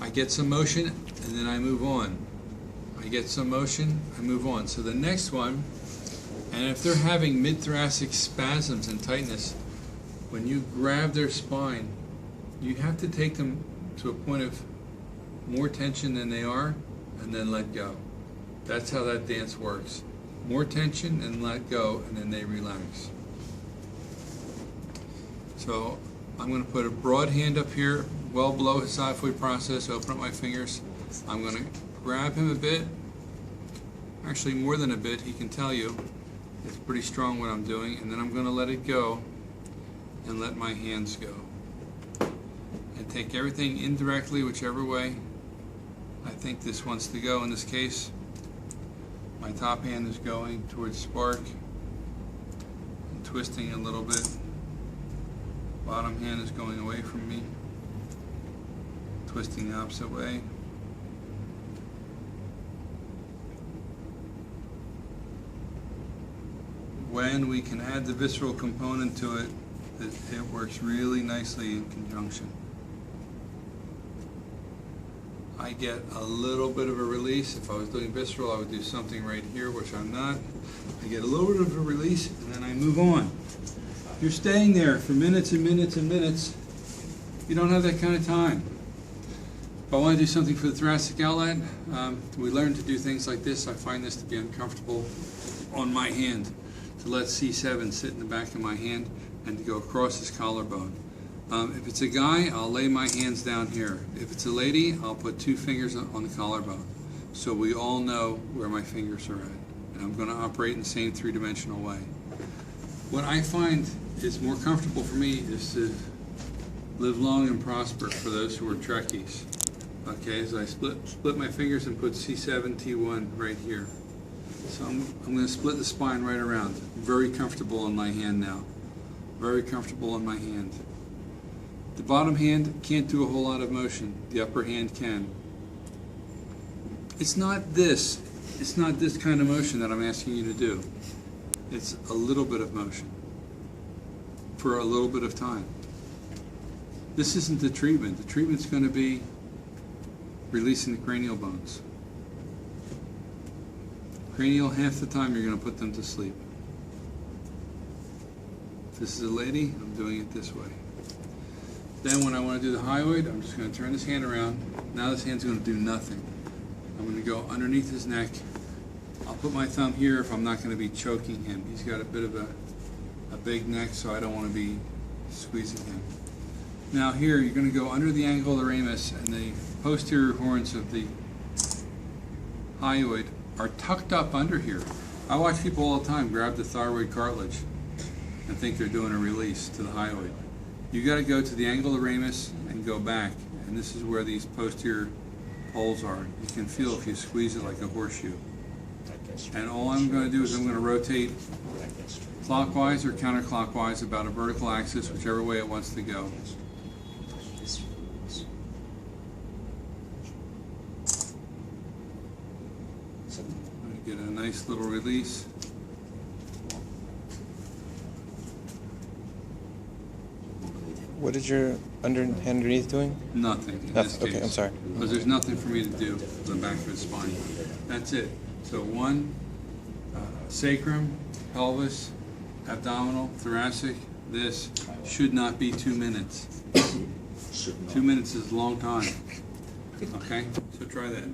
I get some motion, and then I move on. I get some motion, I move on. So the next one, and if they're having mid-thoracic spasms and tightness, when you grab their spine, you have to take them to a point of more tension than they are, and then let go. That's how that dance works. More tension and let go, and then they relax. So I'm going to put a broad hand up here, well below his xiphoid process, open up my fingers. I'm going to grab him a bit, actually more than a bit, he can tell you. It's pretty strong what I'm doing, and then I'm going to let it go and let my hands go. And take everything indirectly, whichever way I think this wants to go. In this case, my top hand is going towards spark and twisting a little bit. Bottom hand is going away from me, twisting the opposite way. When we can add the visceral component to it, it works really nicely in conjunction. I get a little bit of a release. If I was doing visceral, I would do something right here, which I'm not. I get a little bit of a release, and then I move on. You're staying there for minutes and minutes and minutes. You don't have that kind of time. If I want to do something for the thoracic outlet, we learn to do things like this. I find this to be uncomfortable on my hand, to let C7 sit in the back of my hand and to go across his collarbone. If it's a guy, I'll lay my hands down here. If it's a lady, I'll put 2 fingers on the collarbone, so we all know where my fingers are at. And I'm going to operate in the same 3-dimensional way. What I find is more comfortable for me is to live long and prosper for those who are Trekkies. Okay, so I split my fingers and put C7, T1 right here. So I'm going to split the spine right around. Very comfortable in my hand now. Very comfortable in my hand. The bottom hand can't do a whole lot of motion. The upper hand can. It's not this kind of motion that I'm asking you to do. It's a little bit of motion for a little bit of time. This isn't the treatment. The treatment's going to be releasing the cranial bones. Cranial, half the time you're going to put them to sleep. If this is a lady, I'm doing it this way. Then when I want to do the hyoid, I'm just going to turn this hand around. Now this hand's going to do nothing. I'm going to go underneath his neck. I'll put my thumb here if I'm not going to be choking him. He's got a bit of a big neck, so I don't want to be squeezing him. Now here, you're going to go under the angle of the ramus, and the posterior horns of the hyoid are tucked up under here. I watch people all the time grab the thyroid cartilage and think they're doing a release to the hyoid. You got to go to the angle of the ramus and go back, and this is where these posterior poles are. You can feel if you squeeze it like a horseshoe. And all I'm going to do is I'm going to rotate clockwise or counterclockwise about a vertical axis, whichever way it wants to go. Get a nice little release. What is your underneath doing? Nothing in this case. Okay, I'm sorry. Because there's nothing for me to do to the back of his spine. That's it. So one, sacrum, pelvis, abdominal, thoracic. This should not be 2 minutes. 2 minutes is a long time. Okay? So try that.